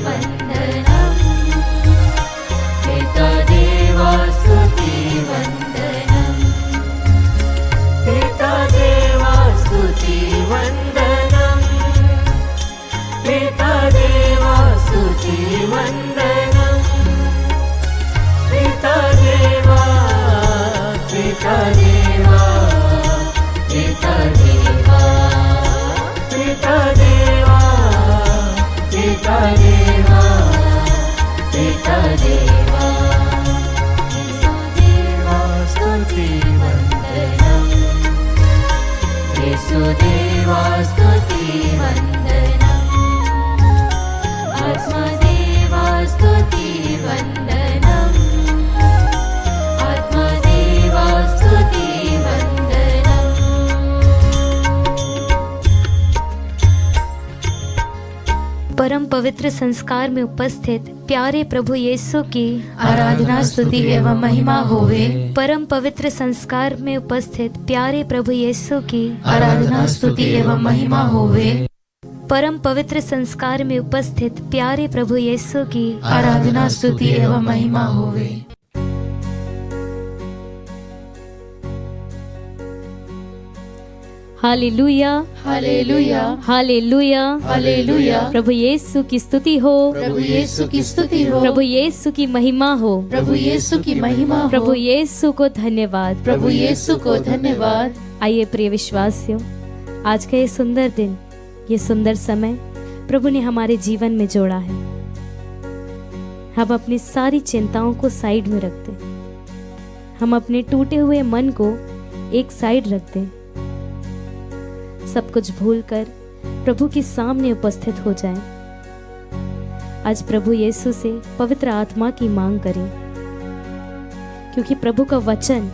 वन्दनं पिता देवा स्तुति वन्दनं पिता देवा स्तुति वन्दनं पिता देवा स्तुति वन्दनं पिता देवा पिता देवा पिता देवा पिता देवा पिता देवा पिता देवा देवा स्तुति वन्दनं येशुदेवा स्तुति वन्दनं आत्मदेवा स्तुति वन्दनं आत्मदेवा स्तुति वन्दनं। परम पवित्र संस्कार में उपस्थित प्यारे प्रभु यीशु की आराधना स्तुति एवं महिमा होवे। परम पवित्र संस्कार में उपस्थित प्यारे प्रभु यीशु की आराधना स्तुति एवं महिमा होवे। परम पवित्र संस्कार में उपस्थित प्यारे प्रभु यीशु की आराधना स्तुति एवं महिमा होवे। Hallelujah hallelujah hallelujah hallelujah. प्रभु यीशु की स्तुति हो, प्रभु यीशु की स्तुति हो, प्रभु यीशु की महिमा हो, प्रभु यीशु की महिमा हो, प्रभु यीशु को धन्यवाद, प्रभु यीशु को धन्यवाद। आइए प्रिय विश्वासियों, आज का ये सुंदर दिन, ये सुंदर समय प्रभु ने हमारे जीवन में जोड़ा है। हम अपनी सारी चिंताओं को साइड में रखते, हम अपने टूटे हुए मन को एक साइड रखते, सब कुछ भूलकर प्रभु के सामने उपस्थित हो जाएं। आज प्रभु यीशु से पवित्र आत्मा की मांग करें, क्योंकि प्रभु का वचन,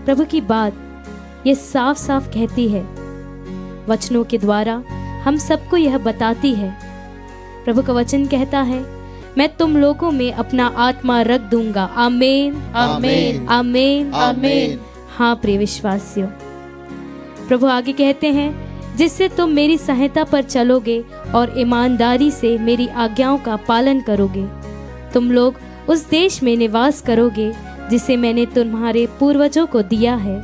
प्रभु की बात ये साफ साफ कहती है, वचनों के द्वारा हम सबको यह बताती है। प्रभु का वचन कहता है, मैं तुम लोगों में अपना आत्मा रख दूंगा। आमीन आमीन आमीन आमीन। हाँ प्रिय विश्वासियों, प्रभु आगे कहते हैं, जिससे तुम मेरी सहायता पर चलोगे और ईमानदारी से मेरी आज्ञाओं का पालन करोगे, तुम लोग उस देश में निवास करोगे जिसे मैंने तुम्हारे पूर्वजों को दिया है।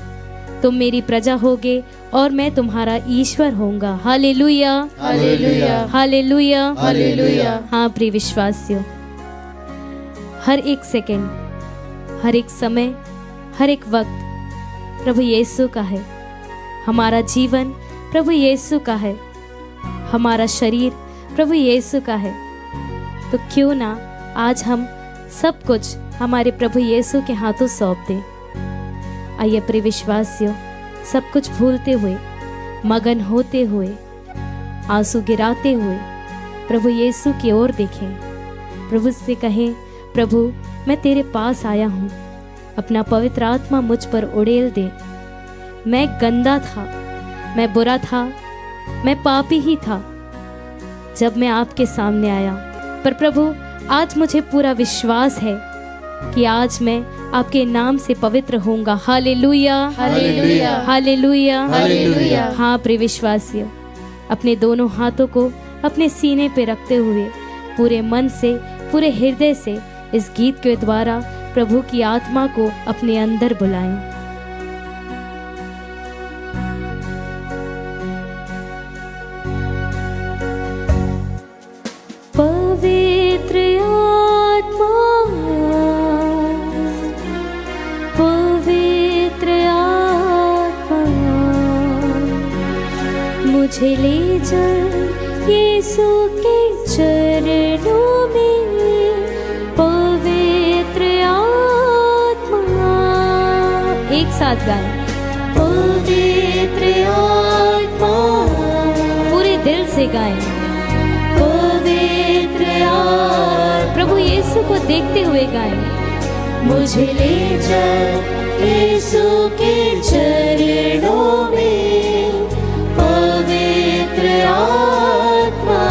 तुम मेरी प्रजा होगे और मैं तुम्हारा ईश्वर होऊंगा। Hallelujah hallelujah hallelujah hallelujah. हाँ प्रिय विश्वासियों, हर एक सेकंड, हर एक समय, हर एक वक्त प्रभु यीशु का है। हमारा जीवन प्रभु यीशु का है, हमारा शरीर प्रभु यीशु का है। तो क्यों ना आज हम सब कुछ हमारे प्रभु यीशु के हाथों सौंप दें। आइए प्रिय विश्वासियों, सब कुछ भूलते हुए, मगन होते हुए, आंसू गिराते हुए प्रभु यीशु की ओर देखें। प्रभु से कहें, प्रभु मैं तेरे पास आया हूँ, अपना पवित्र आत्मा मुझ पर उड़ेल दे। मैं गंदा था, मैं बुरा था, मैं पापी ही था जब मैं आपके सामने आया, पर प्रभु आज मुझे पूरा विश्वास है कि आज मैं आपके नाम से पवित्र होऊंगा। Hallelujah hallelujah hallelujah hallelujah. हाँ प्रिय विश्वासियों, अपने दोनों हाथों को अपने सीने पे रखते हुए पूरे मन से, पूरे हृदय से इस गीत के द्वारा प्रभु की आत्मा को अपने अंदर बुलाएं। पवित्र आत्मा, पवित्र आत्मा, मुझे ले चल यीशु के चरणों में। पवित्र आत्मा, एक साथ गाएं, पवित्र आत्मा, पूरे दिल से गाएं। प्रभु यीशु को देखते हुए गाएं, मुझे ले चल यीशु के चरणों में। पवित्र आत्मा,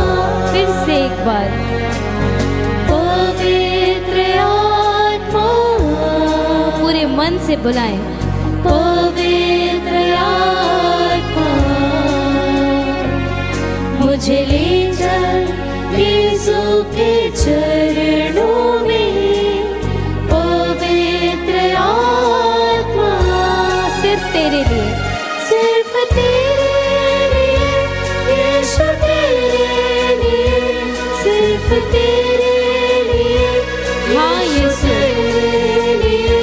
फिर से एक बार, पवित्र आत्मा, पूरे मन से बुलाएं। पवित्र आत्मा, मुझे ले चल यीशु के चरणों में पवित्र आत्मा सिर्फ तेरे लिए, सिर्फ तेरे लिए यीशु तेरे लिए सिर्फ तेरे लिए हाँ यीशु तेरे लिए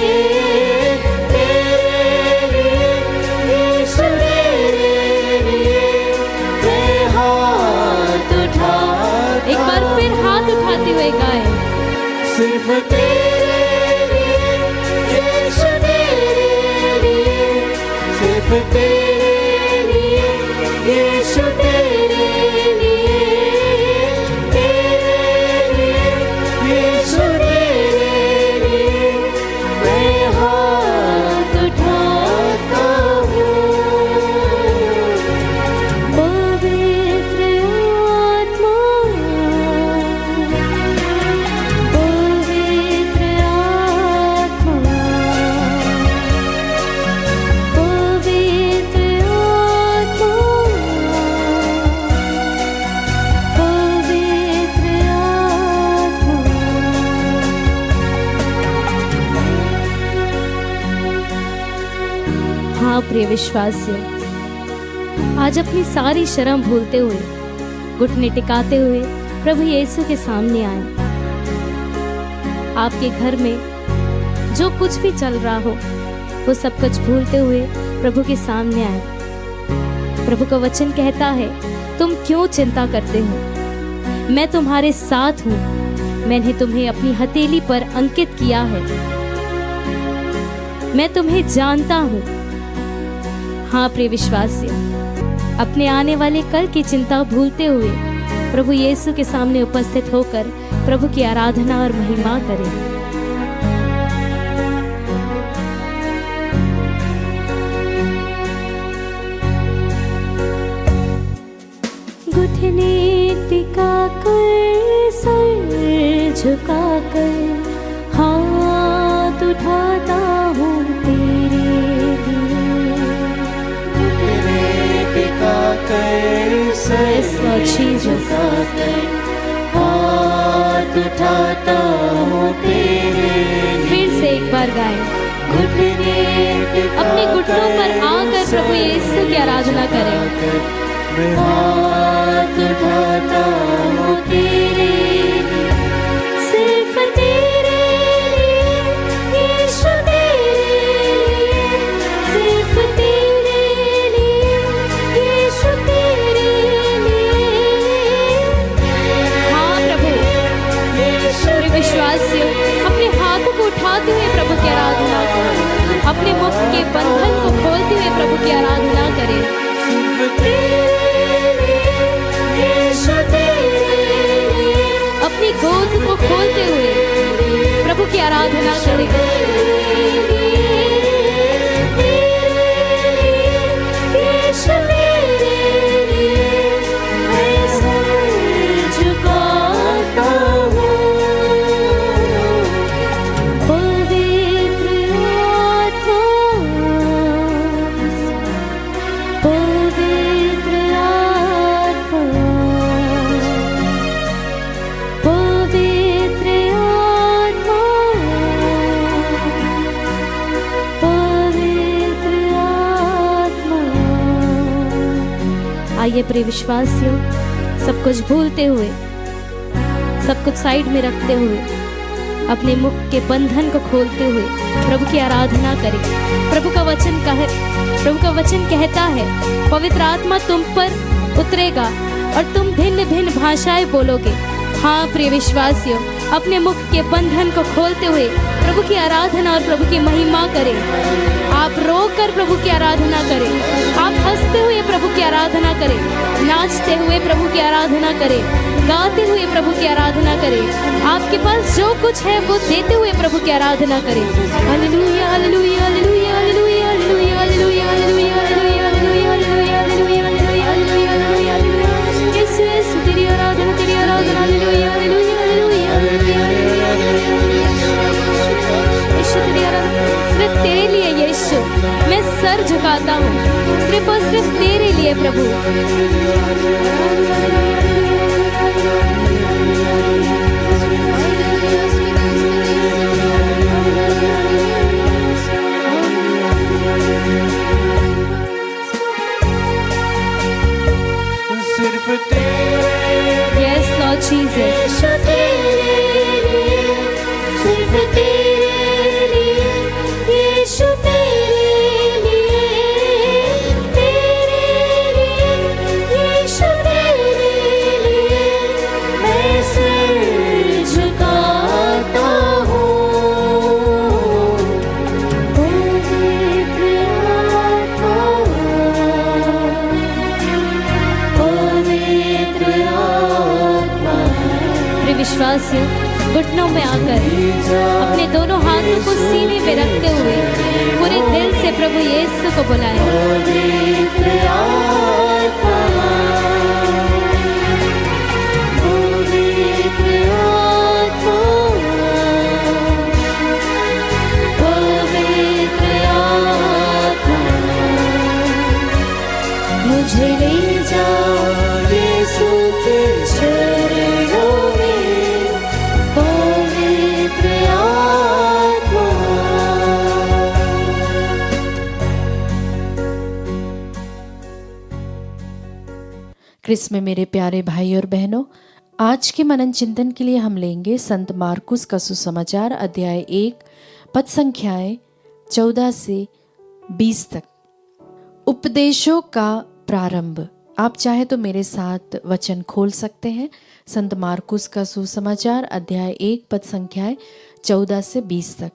यीशु तेरे लिए मैं हाथ उठाता एक बार फिर हाथ उठाते हुए गाए। सिर्फ तेरे लिए यीशु तेरे लिए सिर्फ तेरे लिए यीशु तेरे लिए यीशु तेरे लिए मैं हाथ उठाता हूँ। पवित्र आत्मा पवित्र आत्मा पवित्र आत्मा पवित्र आत्मा। हाँ प्रिय विश्वासियों, आज अपनी सारी शर्म भूलते हुए, घुटने टिकाते हुए प्रभु यीशु के सामने आए। आपके घर में जो कुछ भी चल रहा हो, वो सब कुछ भूलते हुए प्रभु के सामने आए। प्रभु का वचन कहता है, तुम क्यों चिंता करते हो, मैं तुम्हारे साथ हूँ, मैंने तुम्हें अपनी हथेली पर अंकित किया है, मैं तुम्हें जानता हूँ। हाँ प्रिय विश्वासियों, अपने आने वाले कल की चिंता भूलते हुए प्रभु यीशु के सामने उपस्थित होकर प्रभु की आराधना और महिमा करें। घुटने टिकाकर सर झुकाकर हाथ उठाता हूँ तेरे Yes, Lord Jesus. हाथ उठाता हूँ तेरे फिर से एक बार गाएं। अपने घुटनों पर आकर प्रभु यीशु की आराधना करें। मैं हाथ उठाता हूँ तेरे सिर्फ तेरे लिए यीशु तेरे लिए सिर्फ तेरे लिए यीशु तेरे लिए। हाँ प्रभु, प्रिय विश्वासियों, अपने हाथों को उठाते हुए प्रभु की आराधना करें। अपने मुख के बंधन को खोलते हुए प्रभु की आराधना करें। सिर्फ तेरे लिए यीशु तेरे लिए अपनी गोद को खोलते हुए प्रभु की आराधना करें। यीशु तेरे लिए मैं सर झुकाता हूँ। पवित्र आत्मा पवित्र आत्मा पवित्र आत्मा पवित्र आत्मा। आइए प्रिय विश्वासियों, सब कुछ भूलते हुए, सब कुछ साइड में रखते हुए, अपने मुख के बंधन को खोलते हुए प्रभु की आराधना करें। प्रभु का वचन कहता है, पवित्र आत्मा तुम पर उतरेगा और तुम भिन्न भिन्न भाषाएं बोलोगे। हाँ प्रिय विश्वासियों, अपने मुख के बंधन को खोलते हुए प्रभु की आराधना और प्रभु की महिमा करें। आप रोकर प्रभु की आराधना करें, आप हंसते हुए प्रभु की आराधना करें, नाचते हुए प्रभु की आराधना करें, गाते हुए प्रभु की आराधना करें। आपके पास जो कुछ है वो देते हुए प्रभु की आराधना करें। Hallelujah hallelujah hallelujah hallelujah hallelujah hallelujah hallelujah hallelujah hallelujah hallelujah hallelujah hallelujah hallelujah. Yeshu Yeshu तेरी आराधना हालेलुया हालेलुया हालेलुया यीशु तेरी आराधना। सिर्फ तेरे लिए यीशु मैं सर झुकाता हूँ, सिर्फ और सिर्फ तेरे लिए प्रभु। तेरे यस लॉर्ड जीसस, यीशु तेरे लिए, सिर्फ तेरे लिए, यीशु तेरे लिए, यीशु तेरे लिए, मैं सिर झुकाता हूँ। पवित्र आत्मा, पवित्र आत्मा, प्रिय विश्वासियों, घुटनों में आकर अपने दोनों हाथों को सीने में रखते हुए पूरे दिल से प्रभु यीशु को बुलाएं। पवित्र आत्मा, पवित्र आत्मा, पवित्र आत्मा, मुझे ले जाओ यीशु के चरणों में, पवित्र आत्मा। क्रिस्त में मेरे प्यारे भाई और बहनों, आज के मनन चिंतन के लिए हम लेंगे संत मार्कुस का सुसमाचार अध्याय 1 पद संख्याएं 14 से 20 तक। उपदेशों का प्रारंभ। आप चाहे तो मेरे साथ वचन खोल सकते हैं। संत मार्कुस का सुसमाचार अध्याय 1 पद संख्याएं 14 से 20 तक।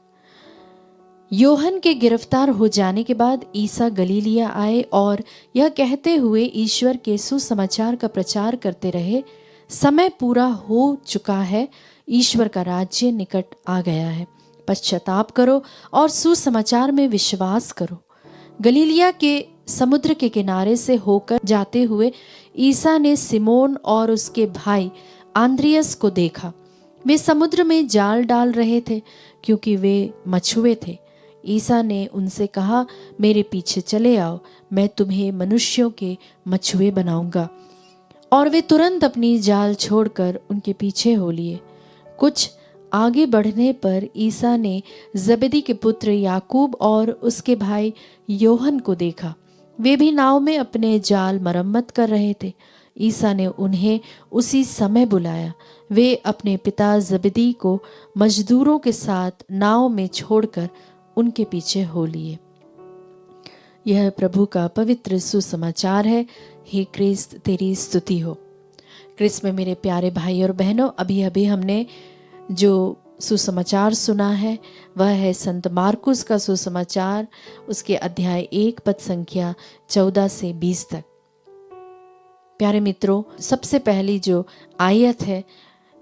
योहन के गिरफ्तार हो जाने के बाद ईसा गलीलिया आए और यह कहते हुए ईश्वर के सुसमाचार का प्रचार करते रहे, समय पूरा हो चुका है, ईश्वर का राज्य निकट आ गया है, पश्चाताप करो और सुसमाचार में विश्वास करो। गलीलिया के समुद्र के किनारे से होकर जाते हुए ईसा ने सिमोन और उसके भाई आंद्रियस को देखा। वे समुद्र में जाल डाल रहे थे क्योंकि वे मछुए थे। ईसा ने उनसे कहा, मेरे पीछे चले आओ, मैं तुम्हें मनुष्यों के मछुए बनाऊंगा। और वे तुरंत अपनी जाल छोड़कर उनके पीछे हो लिए। कुछ आगे बढ़ने पर ईसा ने जबेदी के पुत्र याकूब और उसके भाई योहन को देखा। वे भी नाव में अपने जाल मरम्मत कर रहे थे। ईसा ने उन्हें उसी समय बुलाया। वे अपने पिता जबेदी को मजदूरों के साथ नाव में छोड़कर उनके पीछे हो लिए। यह प्रभु का पवित्र सुसमाचार है। हे क्रिस्त, तेरी स्तुति हो। क्रिस्त में मेरे प्यारे भाई और बहनों, अभी अभी हमने जो सुसमाचार सुना है वह है संत मार्कुस का सुसमाचार, उसके अध्याय 1 पद संख्या 14 से 20 तक। प्यारे मित्रों, सबसे पहली जो आयत है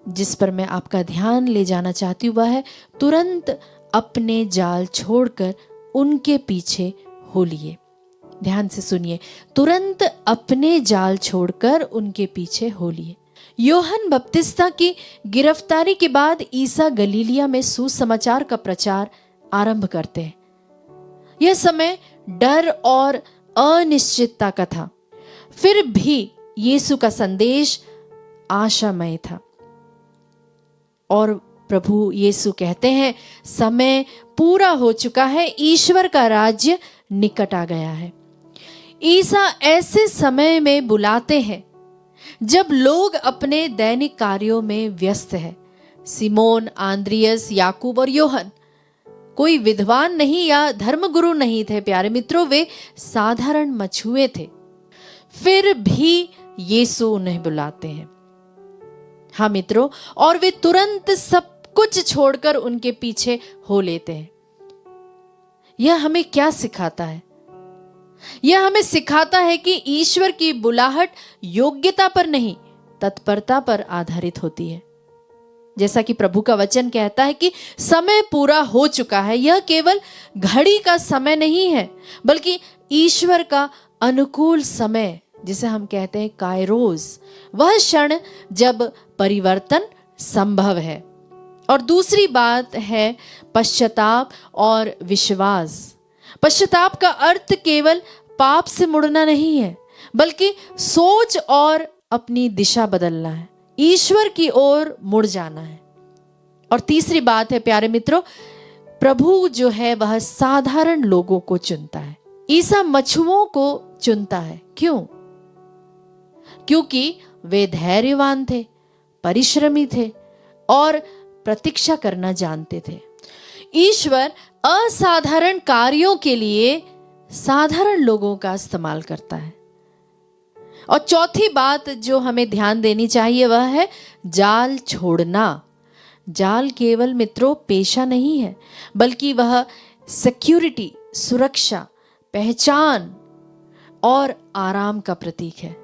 जिस पर मैं आपका ध्यान ले जाना चाहती हूँ वह है, तुरंत अपने जाल छोड़कर उनके पीछे हो लिए। ध्यान से सुनिए, तुरंत अपने जाल छोड़कर उनके पीछे हो लिए। योहन बपतिस्ता की गिरफ्तारी के बाद ईसा गलीलिया में सुसमाचार का प्रचार आरंभ करते हैं। यह समय डर और अनिश्चितता का था, फिर भी यीशु का संदेश आशामय था। और प्रभु यीशु कहते हैं, समय पूरा हो चुका है, ईश्वर का राज्य निकट आ गया है। ईसा ऐसे समय में बुलाते हैं जब लोग अपने दैनिक कार्यों में व्यस्त हैं। सिमोन, आंद्रियस, याकूब और योहन कोई विद्वान नहीं या धर्मगुरु नहीं थे प्यारे मित्रों, वे साधारण मछुए थे। फिर भी यीशु उन्हें बुलाते हैं। हाँ मित्रों, और वे तुरंत सब कुछ छोड़कर उनके पीछे हो लेते हैं। यह हमें क्या सिखाता है? यह हमें सिखाता है कि ईश्वर की बुलाहट योग्यता पर नहीं, तत्परता पर आधारित होती है। जैसा कि प्रभु का वचन कहता है कि समय पूरा हो चुका है। यह केवल घड़ी का समय नहीं है, बल्कि ईश्वर का अनुकूल समय, जिसे हम कहते हैं कायरोस, वह क्षण जब परिवर्तन संभव है। और दूसरी बात है पश्चाताप और विश्वास। पश्चाताप का अर्थ केवल पाप से मुड़ना नहीं है, बल्कि सोच और अपनी दिशा बदलना है, ईश्वर की ओर मुड़ जाना है। और तीसरी बात है प्यारे मित्रों, प्रभु जो है वह साधारण लोगों को चुनता है। ईसा मछुओं को चुनता है। क्यों? क्योंकि वे धैर्यवान थे, परिश्रमी थे और प्रतीक्षा करना जानते थे। ईश्वर असाधारण कार्यों के लिए साधारण लोगों का इस्तेमाल करता है। और चौथी बात जो हमें ध्यान देनी चाहिए वह है जाल छोड़ना। जाल केवल मित्रों पेशा नहीं है, बल्कि वह सिक्योरिटी, सुरक्षा, पहचान और आराम का प्रतीक है।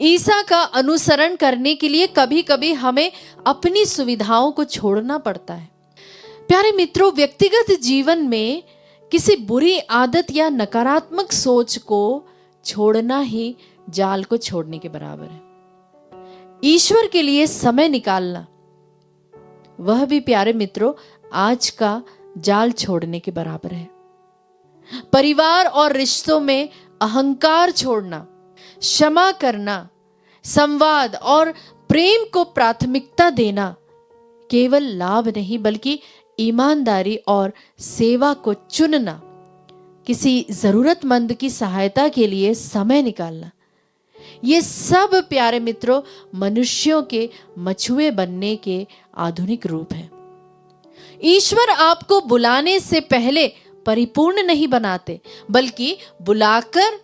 ईसा का अनुसरण करने के लिए कभी कभी हमें अपनी सुविधाओं को छोड़ना पड़ता है। प्यारे मित्रों, व्यक्तिगत जीवन में किसी बुरी आदत या नकारात्मक सोच को छोड़ना ही जाल को छोड़ने के बराबर है। ईश्वर के लिए समय निकालना, वह भी प्यारे मित्रों आज का जाल छोड़ने के बराबर है। परिवार और रिश्तों में अहंकार छोड़ना, क्षमा करना, संवाद और प्रेम को प्राथमिकता देना केवल लाभ नहीं बल्कि ईमानदारी और सेवा को चुनना, किसी जरूरतमंद की सहायता के लिए समय निकालना, ये सब प्यारे मित्रों मनुष्यों के मछुए बनने के आधुनिक रूप हैं। ईश्वर आपको बुलाने से पहले परिपूर्ण नहीं बनाते, बल्कि बुलाकर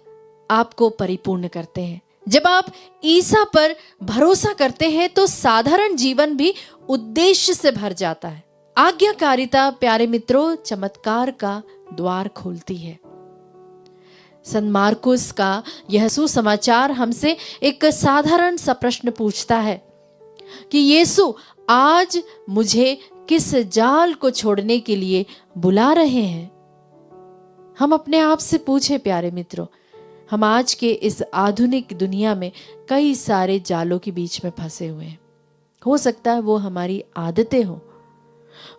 आपको परिपूर्ण करते हैं। जब आप ईसा पर भरोसा करते हैं तो साधारण जीवन भी उद्देश्य से भर जाता है। आज्ञाकारिता प्यारे मित्रों चमत्कार का द्वार खोलती है। संत मार्कुस का यह सुसमाचार हमसे एक साधारण सा प्रश्न पूछता है कि यीशु आज मुझे किस जाल को छोड़ने के लिए बुला रहे हैं। हम अपने आप से पूछें प्यारे मित्रों, हम आज के इस आधुनिक दुनिया में कई सारे जालों के बीच में फंसे हुए हैं। हो सकता है वो हमारी आदतें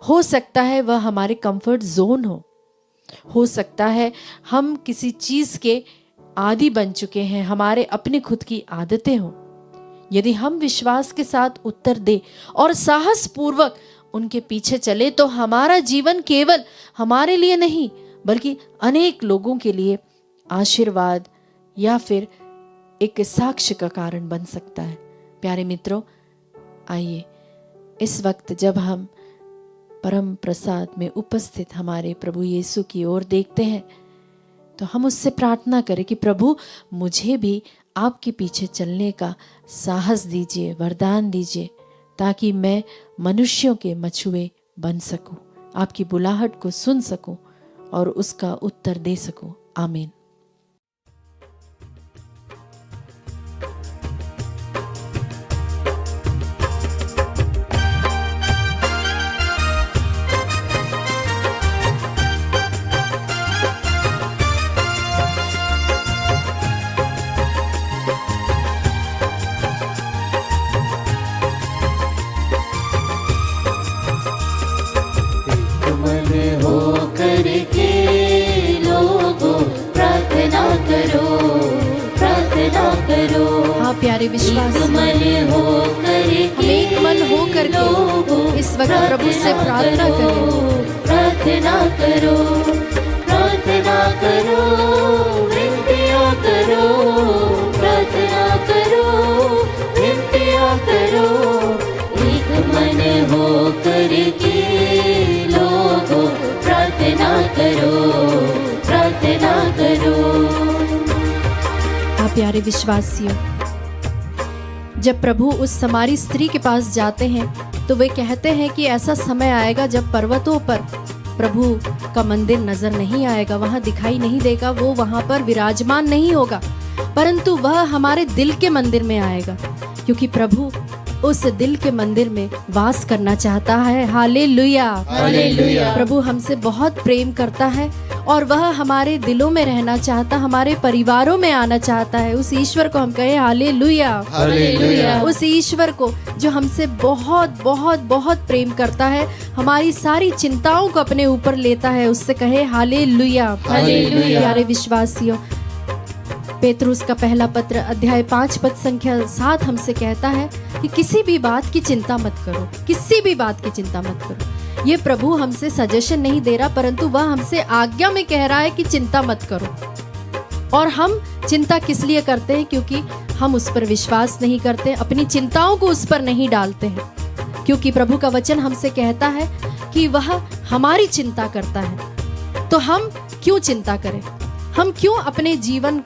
हो सकता है वह हमारे कंफर्ट जोन हो सकता है हम किसी चीज के आदी बन चुके हैं, हमारे अपने खुद की आदतें हों। यदि हम विश्वास के साथ उत्तर दे और साहस पूर्वक उनके पीछे चले तो हमारा जीवन केवल हमारे लिए नहीं बल्कि अनेक लोगों के लिए आशीर्वाद या फिर एक साक्ष्य का कारण बन सकता है। प्यारे मित्रों, आइए इस वक्त जब हम परम प्रसाद में उपस्थित हमारे प्रभु यीशु की ओर देखते हैं तो हम उससे प्रार्थना करें कि प्रभु मुझे भी आपके पीछे चलने का साहस दीजिए, वरदान दीजिए, ताकि मैं मनुष्यों के मछुए बन सकूं, आपकी बुलाहट को सुन सकूं और उसका उत्तर दे सकूं। आमीन। हाँ प्यारे विश्वास हम एक मन हो करके इस वक्त प्रभु से प्रार्थना करें। प्रार्थना करो, प्रार्थना करो, विनतियाँ करो, प्रार्थना करो, विनतियाँ करो, एक मन हो करके लोगों प्रार्थना करो, प्रार्थना करो। प्यारे विश्वासियों, जब प्रभु उस समारी स्त्री के पास जाते हैं तो वे कहते हैं कि ऐसा समय आएगा जब पर्वतों पर प्रभु का मंदिर नजर नहीं आएगा, वहां दिखाई नहीं देगा, वो वहां पर विराजमान नहीं होगा, परंतु वह हमारे दिल के मंदिर में आएगा, क्योंकि प्रभु उस दिल के मंदिर में वास करना चाहता है। Hallelujah, hallelujah. प्रभु हमसे बहुत प्रेम करता है और वह हमारे दिलों में रहना चाहता, हमारे परिवारों में आना चाहता है। उस ईश्वर को हम कहें हालेलुया, हालेलुया। उस ईश्वर को जो हमसे बहुत बहुत बहुत प्रेम करता है, हमारी सारी चिंताओं को अपने ऊपर लेता है, उससे कहे हालेलुया, हालेलुया। प्यारे विश्वासियों, पेतरुस का पहला पत्र अध्याय 5 पद संख्या 7 हमसे कहता है कि किसी भी बात की चिंता मत करो, किसी भी बात की चिंता मत करो। ये प्रभु हमसे सजेशन नहीं दे रहा, परंतु वह हमसे आज्ञा में कह रहा है कि चिंता मत करो। और हम चिंता किस लिए करते हैं? क्योंकि हम उस पर विश्वास नहीं करते, अपनी चिंताओं को उस पर नहीं डालते हैं। क्योंकि प्रभु का वचन हमसे कहता है कि वह हमारी चिंता करता है, तो हम क्यों चिंता करें? हम क्यों अपने जीवन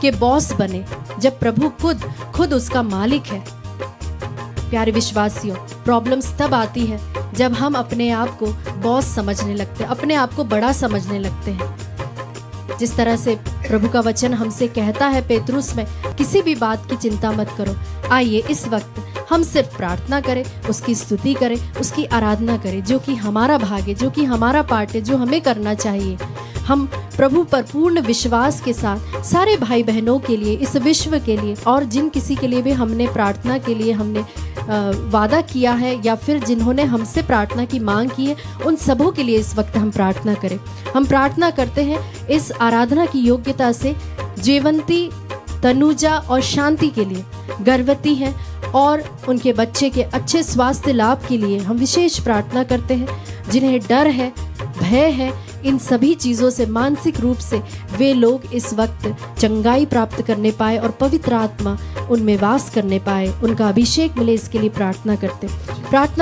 के बॉस बने जब प्रभु खुद उसका मालिक है? प्यारे विश्वासियों, प्रॉब्लम्स तब आती है जब हम अपने आप को बॉस समझने लगते हैं, अपने आप को बड़ा समझने लगते हैं। जिस तरह से प्रभु का वचन हमसे कहता है पेतरुस में, किसी भी बात की चिंता मत करो। आइए इस वक्त हम सिर्फ प्रार्थना करें, उसकी स्तुति करें, उसकी आराधना करें, जो कि हमारा भाग है, जो कि हमारा पार्ट है, जो हमें करना चाहिए। हम प्रभु पर पूर्ण विश्वास के साथ सारे भाई बहनों के लिए, इस विश्व के लिए, और जिन किसी के लिए भी हमने प्रार्थना के लिए हमने वादा किया है या फिर जिन्होंने हमसे प्रार्थना की मांग की है, उन सबों के लिए इस वक्त हम प्रार्थना करें। हम प्रार्थना करते हैं इस आराधना की योग्यता से जयवंती, तनुजा और शांति के लिए, गर्भवती हैं और उनके बच्चे के अच्छे स्वास्थ्य लाभ के लिए हम विशेष प्रार्थना करते हैं। जिन्हें डर है, भय है, इन सभी चीज़ों से मानसिक रूप से वे लोग इस वक्त चंगाई प्राप्त करने पाए और पवित्र आत्मा उनमें वास करने पाए, उनका अभिषेक मिले, इसके लिए प्रार्थना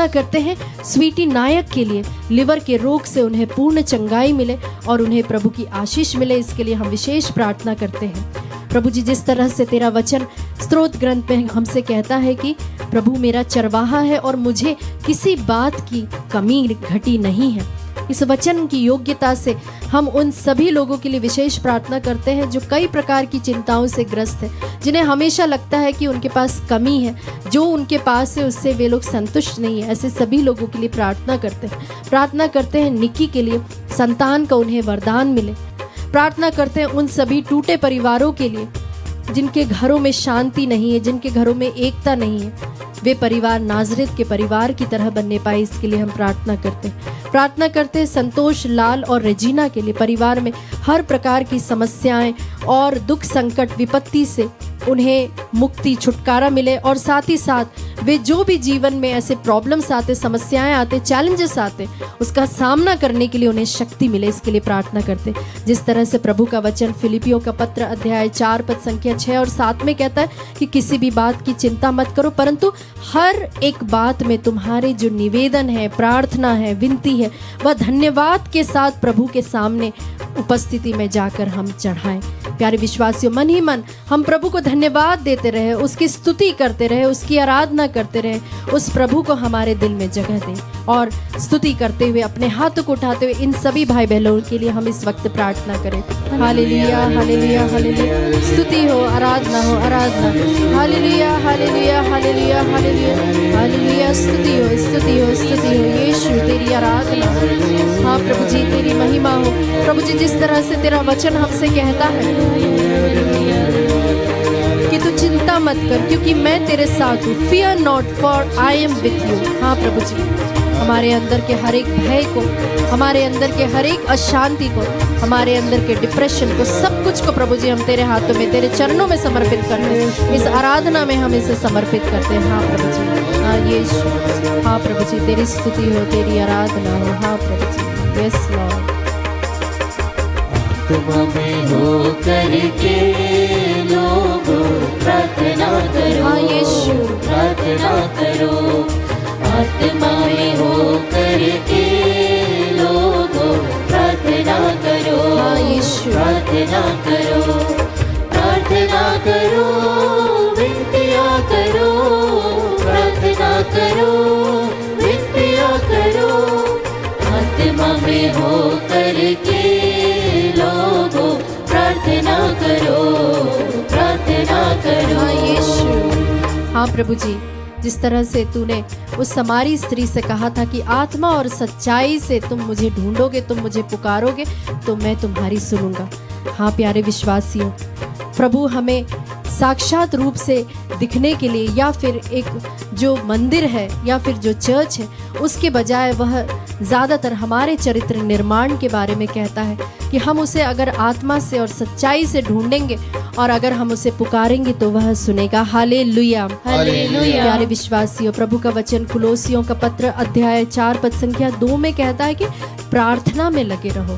करते हैं। स्वीटी नायक के लिए लिवर के रोग से उन्हें पूर्ण चंगाई मिले और उन्हें प्रभु की आशीष मिले, इसके लिए हम विशेष प्रार्थना करते हैं। प्रभु जी, जिस तरह से तेरा वचन स्तोत्र ग्रंथ में हमसे कहता है कि प्रभु मेरा चरवाहा है और मुझे किसी बात की कमी घटी नहीं है, इस वचन की योग्यता से हम उन सभी लोगों के लिए विशेष प्रार्थना करते हैं जो कई प्रकार की चिंताओं से ग्रस्त है, जिन्हें हमेशा लगता है कि उनके पास कमी है, जो उनके पास है उससे वे लोग संतुष्ट नहीं है। ऐसे सभी लोगों के लिए प्रार्थना करते हैं निकी के लिए, संतान का उन्हें वरदान मिले। प्रार्थना करते हैं उन सभी टूटे परिवारों के लिए जिनके घरों में शांति नहीं है, जिनके घरों में एकता नहीं है, वे परिवार नाजरेत के परिवार की तरह बनने पाए, इसके लिए हम प्रार्थना करते हैं संतोष लाल और रेजीना के लिए, परिवार में हर प्रकार की समस्याएं और दुख संकट विपत्ति से उन्हें मुक्ति छुटकारा मिले, और साथ ही साथ वे जो भी जीवन में ऐसे प्रॉब्लम्स आते, समस्याएं आते, चैलेंजेस आते, उसका सामना करने के लिए उन्हें शक्ति मिले, इसके लिए प्रार्थना करते। जिस तरह से प्रभु का वचन फिलिपियों का पत्र अध्याय 4 पद संख्या 6 और 7 में कहता है कि किसी भी बात की चिंता मत करो, परंतु हर एक बात में तुम्हारे जो निवेदन है, प्रार्थना है, विनती है, वह धन्यवाद के साथ प्रभु के सामने उपस्थिति में जाकर हम चढ़ाएं। प्यारे विश्वासियों, मन ही मन हम प्रभु को धन्यवाद देते रहे, उसकी स्तुति करते रहे, उसकी आराधना करते रहे, उस प्रभु को हमारे दिल में जगह दें और स्तुति करते हुए अपने हाथों को उठाते हुए इन सभी भाई बहनों के लिए हम इस वक्त प्रार्थना करें। हालेलुया, हालेलुया, हालेलुया, स्तुति हो, आराधना हो, आराधना। Hallelujah, hallelujah, hallelujah, hallelujah, hallelujah, स्तुति हो, स्तुति हो, स्तुति हो। यीशु तेरी आराधना हो। हाँ प्रभु जी, तेरी महिमा हो। प्रभु जी, जिस तरह से तेरा वचन हमसे कहता है कि तू चिंता मत कर क्योंकि मैं तेरे साथ हूँ, fear not for I am with you. हाँ प्रभु जी, हमारे अंदर के हर एक भय को, हमारे अंदर के हर एक अशांति को, हमारे अंदर के डिप्रेशन को, सब कुछ को प्रभु जी हम तेरे हाथों में, तेरे चरणों में समर्पित करते हैं। इस आराधना में हम इसे समर्पित करते हैं। हाँ प्रभु जी, हाँ यीशु, हाँ प्रभु जी, तेरी स्तुति हो, तेरी आराधना हो। हाँ प्रभु जी, यस लॉर्ड। आत्मा में हो करके लोगों प्रार्थना करो। हाँ यीशु, प्रार्थना करो। आत्मा में हो करके लोगों प्रार्थना करो। हाँ यीशु, प्रार्थना करो, प्रार्थना करो, विनतियाँ करो, प्रार्थना करो, विनतियाँ करो। आत्मा में हो करके लोगों प्रार्थना करो, प्रार्थना करो। हाँ यीशु, हाँ प्रभु जी, जिस तरह से तूने उस समारी स्त्री से कहा था कि आत्मा और सच्चाई से तुम मुझे ढूंढोगे, तुम मुझे पुकारोगे तो मैं तुम्हारी सुनूंगा। हाँ प्यारे विश्वासियों, प्रभु हमें साक्षात रूप से दिखने के लिए या फिर एक जो मंदिर है या फिर जो चर्च है उसके बजाय वह ज़्यादातर हमारे चरित्र निर्माण के बारे में कहता है कि हम उसे अगर आत्मा से और सच्चाई से ढूंढेंगे और अगर हम उसे पुकारेंगे तो वह सुनेगा। Hallelujah, hallelujah. प्यारे विश्वासियों, प्रभु का वचन कुलोसियों का पत्र अध्याय 4 पद संख्या 2 में कहता है कि प्रार्थना में लगे रहो,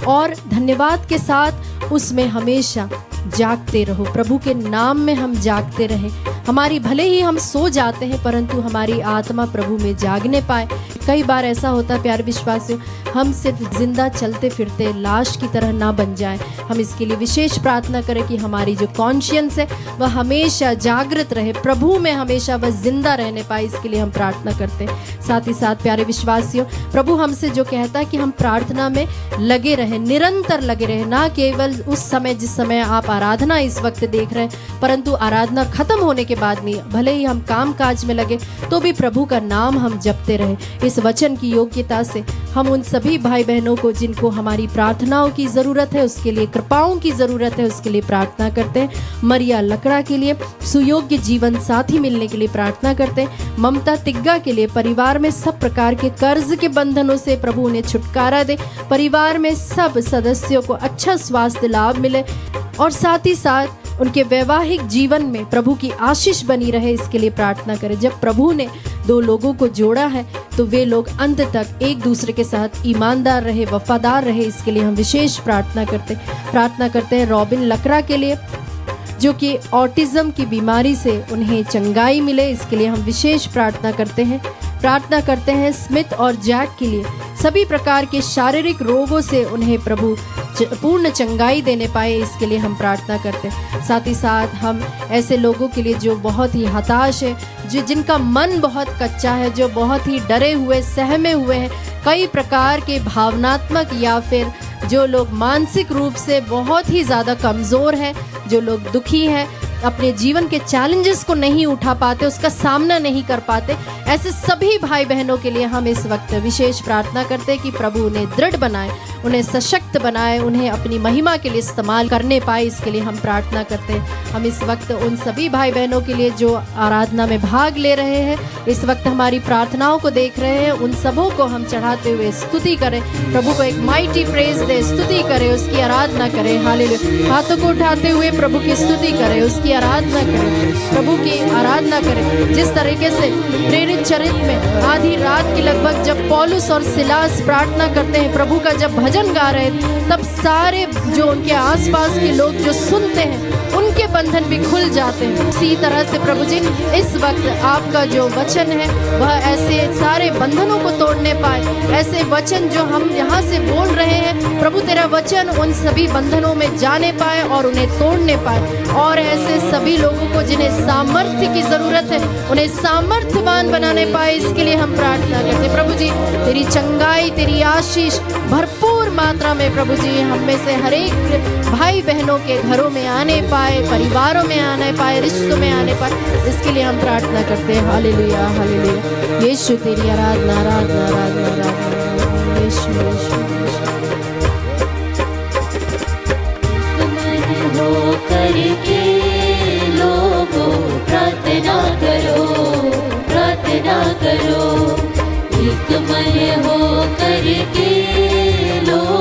और धन्यवाद के साथ उसमें हमेशा जागते रहो। प्रभु के नाम में हम जागते रहें। हमारी भले ही हम सो जाते हैं परंतु हमारी आत्मा प्रभु में जागने पाए। कई बार ऐसा होता है प्यारे विश्वासियों, हम सिर्फ जिंदा चलते फिरते लाश की तरह ना बन जाएं। हम इसके लिए विशेष प्रार्थना करें कि हमारी जो कॉन्शियंस है वह हमेशा जागृत रहे, प्रभु में हमेशा वह जिंदा रहने पाए। इसके लिए हम प्रार्थना करते हैं। साथ ही साथ प्यारे विश्वासियों, प्रभु हमसे जो कहता है कि हम प्रार्थना में लगे रहें, निरंतर लगे रहें, ना केवल उस समय जिस समय आप आराधना इस वक्त देख रहे हैं, परंतु आराधना खत्म होने के बाद नहीं, भले ही हम काम काज में लगे तो भी प्रभु का नाम हम जपते रहे। इस वचन की योग्यता से हम उन सभी भाई बहनों को जिनको हमारी प्रार्थनाओं की ज़रूरत है, उसके लिए कृपाओं की ज़रूरत है, उसके लिए प्रार्थना करते हैं। मरिया लकड़ा के लिए सुयोग्य जीवन साथी मिलने के लिए प्रार्थना करते हैं। ममता तिग्गा के लिए परिवार में सब प्रकार के कर्ज के बंधनों से प्रभु उन्हें छुटकारा दे, परिवार में सब सदस्यों को अच्छा स्वास्थ्य लाभ मिले और साथ ही साथ उनके वैवाहिक जीवन में प्रभु की आशीष बनी रहे। इसके लिए प्रार्थना करें। जब प्रभु ने दो लोगों को जोड़ा है तो वे लोग अंत तक एक दूसरे के साथ ईमानदार रहे, वफादार रहे। इसके लिए हम विशेष प्रार्थना करते हैं रॉबिन लकड़ा के लिए, जो कि ऑटिज्म की बीमारी से उन्हें चंगाई मिले। इसके लिए हम विशेष प्रार्थना करते हैं स्मिथ और जैक के लिए, सभी प्रकार के शारीरिक रोगों से उन्हें प्रभु पूर्ण चंगाई देने पाए। इसके लिए हम प्रार्थना करते हैं। साथ ही साथ हम ऐसे लोगों के लिए जो बहुत ही हताश है, जिनका मन बहुत कच्चा है, जो बहुत ही डरे हुए सहमे हुए हैं, कई प्रकार के भावनात्मक या फिर जो लोग मानसिक रूप से बहुत ही ज़्यादा कमज़ोर हैं, जो लोग दुखी हैं, अपने जीवन के चैलेंजेस को नहीं उठा पाते, उसका सामना नहीं कर पाते, ऐसे सभी भाई बहनों के लिए हम इस वक्त विशेष प्रार्थना करते हैं कि प्रभु उन्हें दृढ़ बनाए, उन्हें सशक्त बनाए, उन्हें अपनी महिमा के लिए इस्तेमाल करने पाए। इसके लिए हम प्रार्थना करते हैं। हम इस वक्त उन सभी भाई बहनों के लिए जो आराधना में भाग ले रहे हैं, इस वक्त हमारी प्रार्थनाओं को देख रहे हैं, उन सबों को हम चढ़ाते हुए स्तुति करें। प्रभु को एक माइटी प्रेज दे, स्तुति करें, उसकी आराधना करें। हालेलुया। हाथों को उठाते हुए प्रभु की स्तुति करें, उसकी आराधना करें, प्रभु की आराधना करें। जिस तरीके से प्रेरित चरित्र में आधी रात की लगभग जब पौलुस और सिलास प्रार्थना करते हैं, प्रभु का जब भजन गा रहे थे, तब सारे जो उनके आसपास के लोग जो सुनते हैं उनके बंधन भी खुल जाते हैं। इसी तरह से प्रभु जी इस वक्त आपका जो वचन है वह ऐसे सारे बंधनों को तोड़ने पाए, ऐसे वचन जो हम यहाँ से बोल रहे हैं प्रभु, तेरा वचन उन सभी बंधनों में जाने पाए और उन्हें तोड़ने पाए, और ऐसे सभी लोगों को जिन्हें सामर्थ्य की जरूरत है उन्हें सामर्थ्यवान बनाने पाए। इसके लिए हम प्रार्थना करते हैं। प्रभु जी तेरी चंगाई, तेरी आशीष भरपूर मात्रा में प्रभु जी हम में से हर एक भाई बहनों के घरों में आने पाए, परिवारों में आने पाए, रिश्तों में आने पाए। इसके लिए हम प्रार्थना करते हैं। Hallelujah, hallelujah. यीशु तेरी आराधना, आराधना, आराधना, आराधना। यीशु, यीशु, हो करके लोगों प्रार्थना करो, प्रार्थना करो। एक मन हो करके लोग